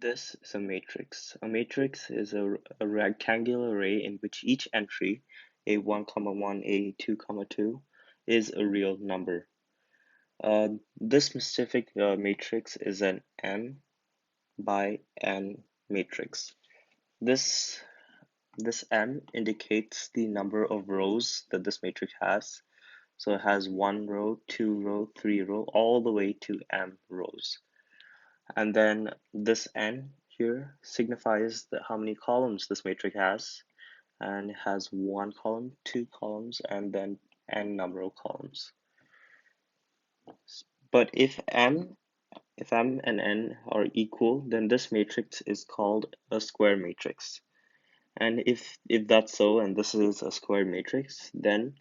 This is a matrix. A matrix is a rectangular array in which each entry, A1, 1, A2, 2, is a real number. This specific matrix is an m by n matrix. This m indicates the number of rows that this matrix has. So it has 1 row, 2 row, 3 row, all the way to m rows. And then this n here signifies how many columns this matrix has, and it has 1 column, 2 columns, and then n number of columns. But if m and n are equal, then this matrix is called a square matrix. And if that's so, and this is a square matrix, then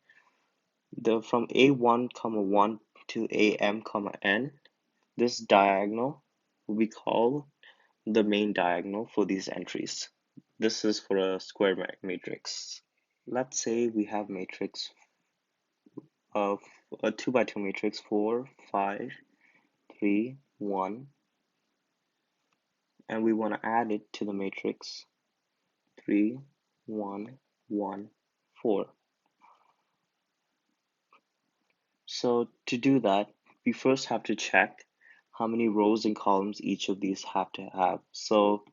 from a1, 1 to am, n, this diagonal will be called the main diagonal for these entries. This is for a square matrix. Let's say we have matrix of a 2 by 2 matrix 4, 5, 3, 1, and we want to add it to the matrix 3, 1, 1, 4. So to do that, we first have to check how many rows and columns each of these have to have. So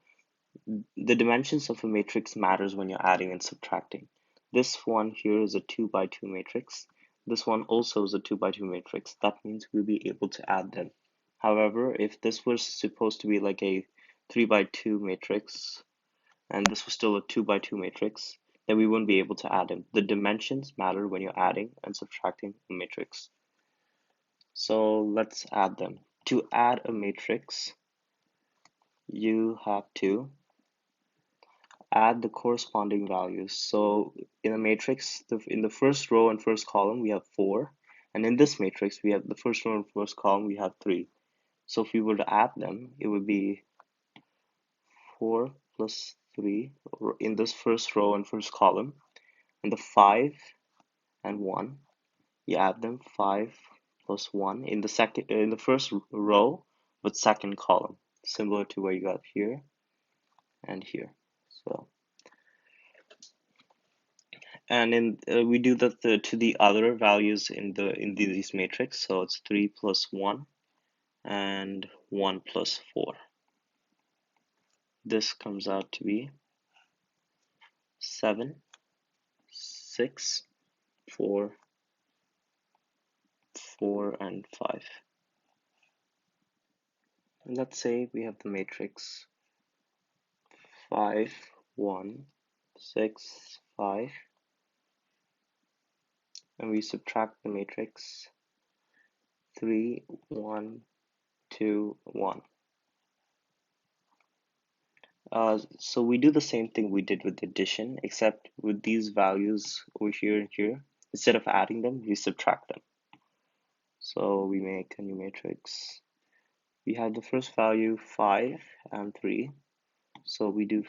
the dimensions of a matrix matters when you're adding and subtracting. This one here is a 2 by 2 matrix. This one also is a 2 by 2 matrix. That means we'll be able to add them. However, if this was supposed to be like a 3 by 2 matrix, and this was still a 2 by 2 matrix, then we wouldn't be able to add them. The dimensions matter when you're adding and subtracting a matrix. So let's add them. To add a matrix, you have to add the corresponding values. So in a matrix, in the first row and first column, we have 4. And in this matrix, we have the first row and first column, we have 3. So if we were to add them, it would be 4 plus 3 in this first row and first column. And the 5 and 1, you add them, 5 plus 1 in the first row but second column, similar to what you got here and here. So and we do that to the other values in these matrix. So it's 3 plus 1 and 1 plus 4. This comes out to be 7, 6, 4, 4, and 5. And let's say we have the matrix 5, 1, 6, 5, and we subtract the matrix 3, 1, 2, 1. So we do the same thing we did with addition, except with these values over here and here, instead of adding them, we subtract them. So we make a new matrix. We have the first value 5 and 3. So we do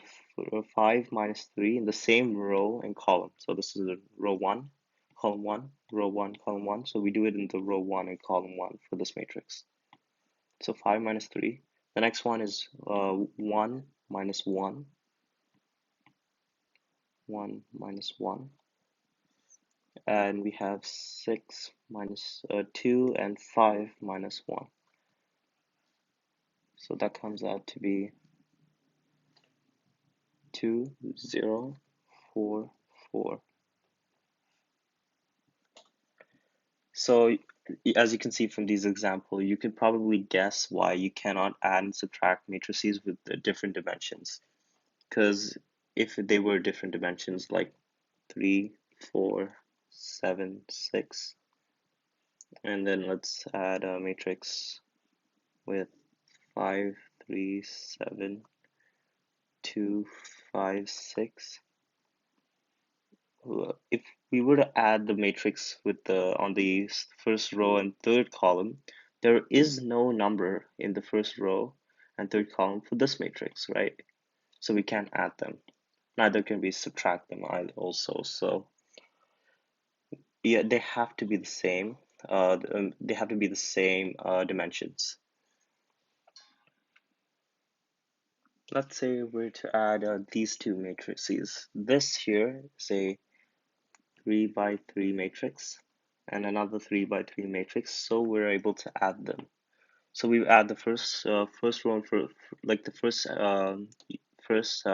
5 minus 3 in the same row and column. So this is row 1, column 1, row 1, column 1. So we do it in the row 1 and column 1 for this matrix. So 5 minus 3. The next one is 1 minus 1. 1 minus 1, and we have 6 minus 2 and 5 minus 1. So that comes out to be 2, 0, 4, 4. So as you can see from these examples, you can probably guess why you cannot add and subtract matrices with different dimensions. Because if they were different dimensions like 3, 4, 7, 6, and then let's add a matrix with 5, 3, 7, 2, 5, 6. If we were to add the matrix with on the first row and third column, there is no number in the first row and third column for this matrix, right? So we can't add them. Neither can we subtract them also. So yeah, they have to be the same. They have to be the same dimensions. Let's say we're to add these two matrices. This here is a 3 by 3 matrix and another 3 by 3 matrix, so we're able to add them. So we add the first row for like the first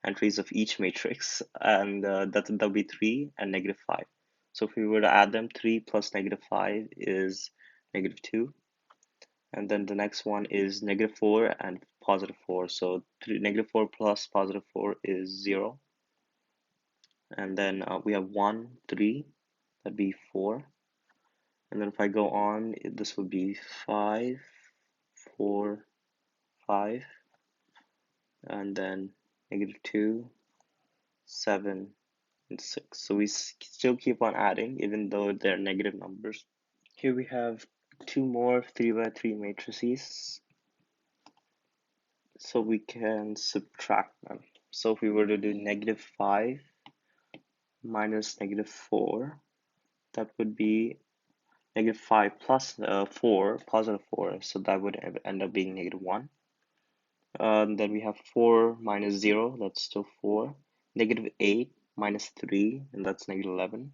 entries of each matrix, and that'll be 3 and -5. So if we were to add them, 3 plus -5 is -2, and then the next one is -4 and +4. So -4 plus +4 is 0, and then we have 1, 3, that'd be 4, and then if I go on, this would be 5, 4, 5, and then -2, 7, and 6. So we still keep on adding even though they're negative numbers. Here we have two more 3 by 3 matrices, so we can subtract them. So if we were to do -5 minus -4, that would be -5 plus 4, +4, so that would end up being -1. Then we have 4 minus 0, that's still 4. -8 minus 3, and that's -11.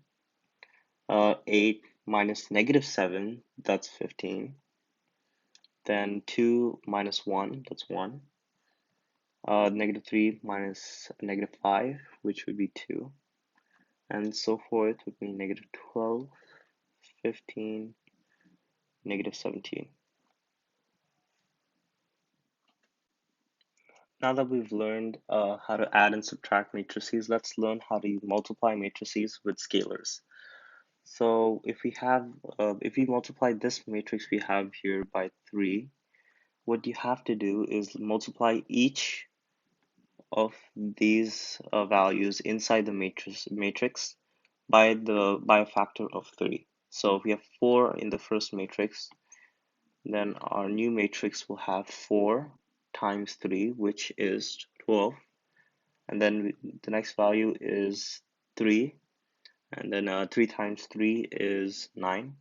8 minus -7, that's 15. Then 2 minus 1, that's 1. -3 minus -5, which would be 2. And so forth would be -12, 15, -17. Now that we've learned how to add and subtract matrices, let's learn how to multiply matrices with scalars. So if we multiply this matrix we have here by 3, what you have to do is multiply each of these values inside the matrix by a factor of 3. So if we have 4 in the first matrix, then our new matrix will have 4 times 3, which is 12, and then the next value is 3, and then 3 times 3 is 9,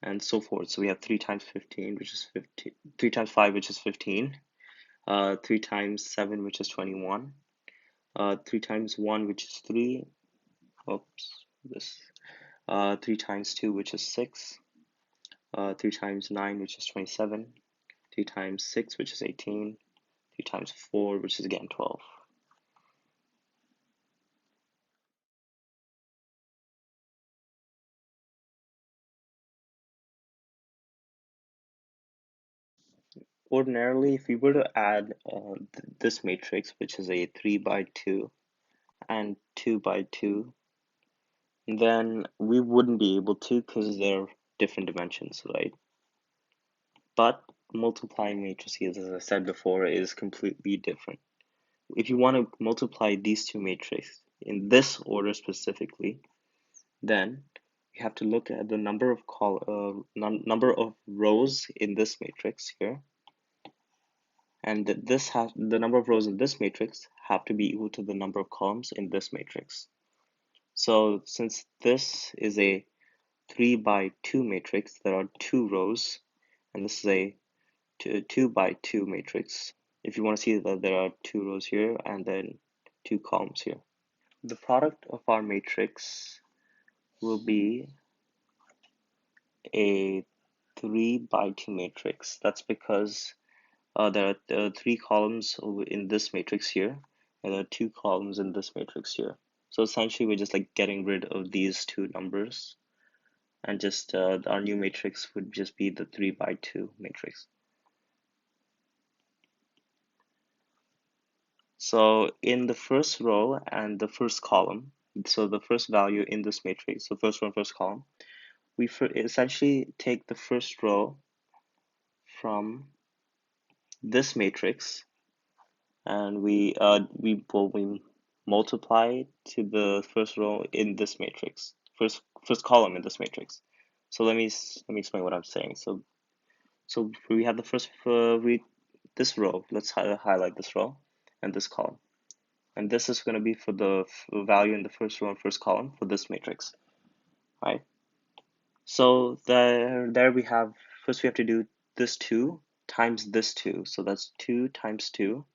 and so forth. So we have 3 times 15, which is 15, 3 times 5, which is 15, 3 times 7, which is 21, 3 times 1, which is 3, oops, this, 3 times 2, which is 6, 3 times 9, which is 27, 3 times 6, which is 18, 3 times 4, which is again 12. Ordinarily, if we were to add this matrix, which is a 3 by 2 and 2 by 2, then we wouldn't be able to because they're different dimensions, right? But multiplying matrices, as I said before, is completely different. If you want to multiply these two matrices in this order specifically, then you have to look at the number of number of rows in this matrix here, and the number of rows in this matrix have to be equal to the number of columns in this matrix. So since this is a 3 by 2 matrix, there are 2 rows, and this is a 2 by 2 matrix. If you want to see that there are 2 rows here and then 2 columns here. The product of our matrix will be a 3 by 2 matrix. That's because there are 3 columns in this matrix here, and there are 2 columns in this matrix here. So essentially, we're just like getting rid of these two numbers, and just our new matrix would just be the 3 by 2 matrix. So in the first row and the first column, so the first value in this matrix, so first row and first column, we essentially take the first row from this matrix, and we multiply to the first row in this matrix, first column in this matrix. So let me explain what I'm saying. So we have the first we this row. Let's highlight this row and this column, and this is going to be for the value in the first row and first column for this matrix, right? So there we have, first we have to do this 2 times this 2. So that's 2 times 2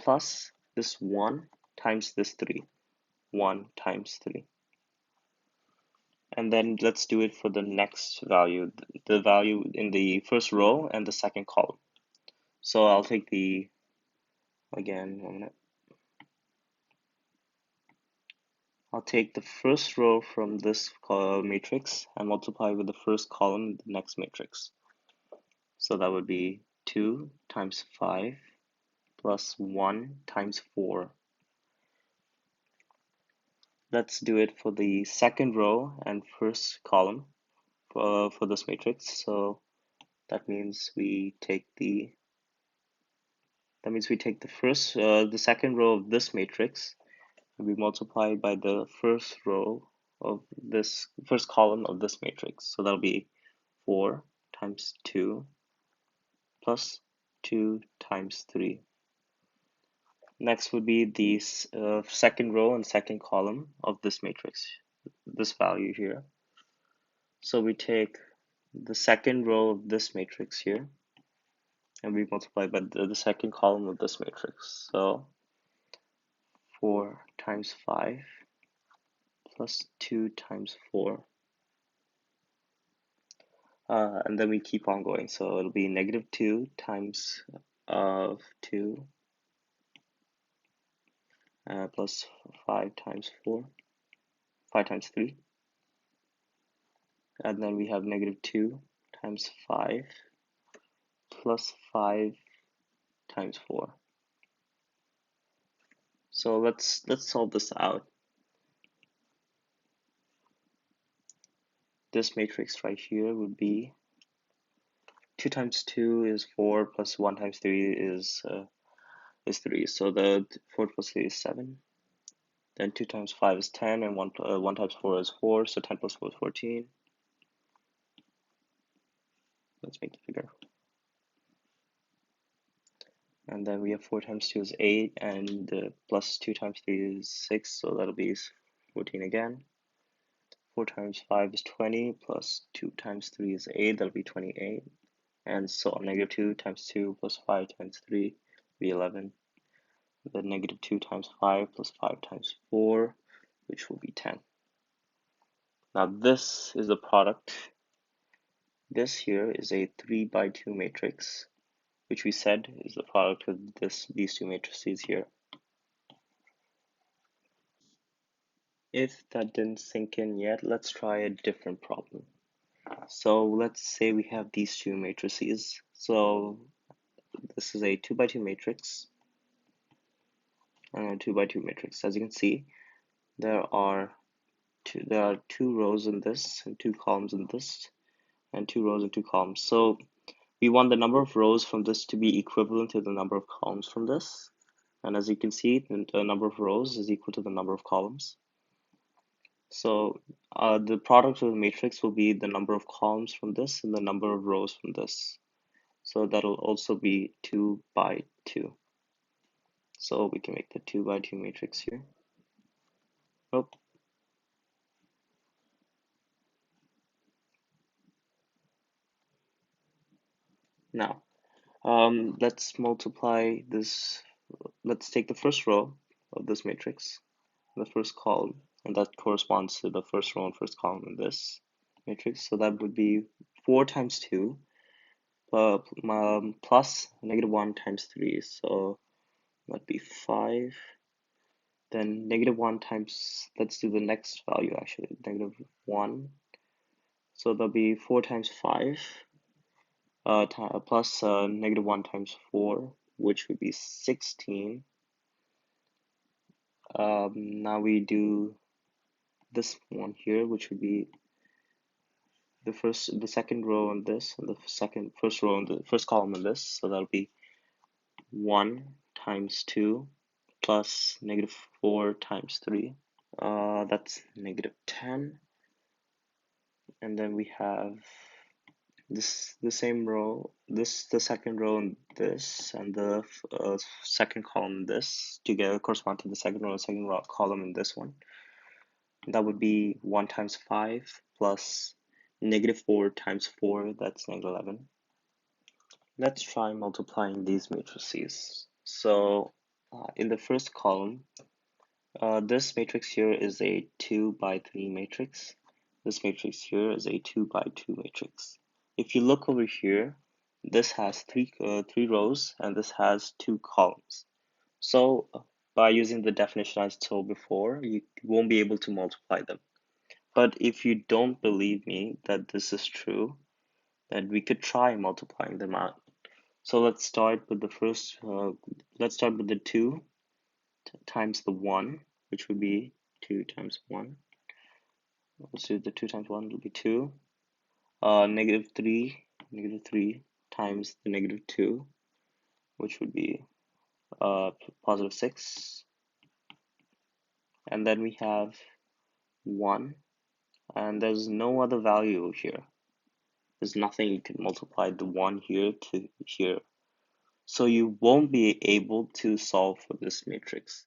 plus this 1 times this 3. 1 times 3. And then let's do it for the next value, the value in the first row and the second column. So I'll take the, again, 1 minute. I'll take the first row from this matrix and multiply with the first column in the next matrix. So that would be 2 times 5 plus 1 times 4. Let's do it for the second row and first column for this matrix. So that means we take the the second row of this matrix, and we multiply by the first row of this first column of this matrix. So that'll be 4 times 2 plus 2 times 3. Next would be the second row and second column of this matrix, this value here. So we take the second row of this matrix here, and we multiply by the second column of this matrix. So 4 times 5 plus 2 times 4. And then we keep on going. So it'll be negative 2 times 2 plus 5 times 4, 5 times 3. And then we have negative 2 times 5 plus 5 times 4. So let's solve this out. This matrix right here would be 2 times 2 is 4 plus 1 times 3 is 3. So the 4 plus 3 is 7. Then 2 times 5 is 10, and 1 times 4 is 4. So 10 plus 4 is 14. Let's make it bigger. And then we have 4 times 2 is 8, and plus 2 times 3 is 6. So that'll be 14 again. 4 times 5 is 20, plus 2 times 3 is 8. That'll be 28. And so on. Negative 2 times 2 plus 5 times 3 will be 11. Then negative 2 times 5 plus 5 times 4, which will be 10. Now this is the product. This here is a 3 by 2 matrix, which we said is the product of these two matrices here. If that didn't sink in yet, let's try a different problem. So let's say we have these two matrices. So this is a 2 by 2 matrix and a 2 by 2 matrix. As you can see, there are two rows in this and 2 columns in this, and 2 rows and 2 columns. So we want the number of rows from this to be equivalent to the number of columns from this. And as you can see, the number of rows is equal to the number of columns. So the product of the matrix will be the number of columns from this and the number of rows from this. So that'll also be 2 by 2. So we can make the 2 by 2 matrix here. Oh. Now, let's multiply this. Let's take the first row of this matrix, the first column, and that corresponds to the first row and first column in this matrix. So that would be 4 times 2 plus negative 1 times 3. So that'd be 5. Then negative 1 times, let's do the next value actually, negative 1. So that'll be 4 times 5 plus negative 1 times 4, which would be 16. Now we do this one here, which would be the second row in this, and the first row in the first column in this. So that'll be 1 times 2 plus negative 4 times 3. That's negative 10. And then we have the same row, the second row in this, and the second column in this together correspond to the second row and second row column in this one. That would be 1 times 5 plus negative 4 times 4, that's negative 11. Let's try multiplying these matrices. So in the first column, this matrix here is a 2 by 3 matrix. This matrix here is a 2 by 2 matrix. If you look over here, this has three rows and this has 2 columns. So by using the definition I told before, you won't be able to multiply them. But if you don't believe me that this is true, then we could try multiplying them out. So let's start with let's start with the 2 times the 1, which would be 2 times 1. Let's do the 2 times 1 will be 2. Negative 3 times the negative 2, which would be positive 6. And then we have 1, and there's no other value here. There's nothing you can multiply the 1 here to here. So you won't be able to solve for this matrix.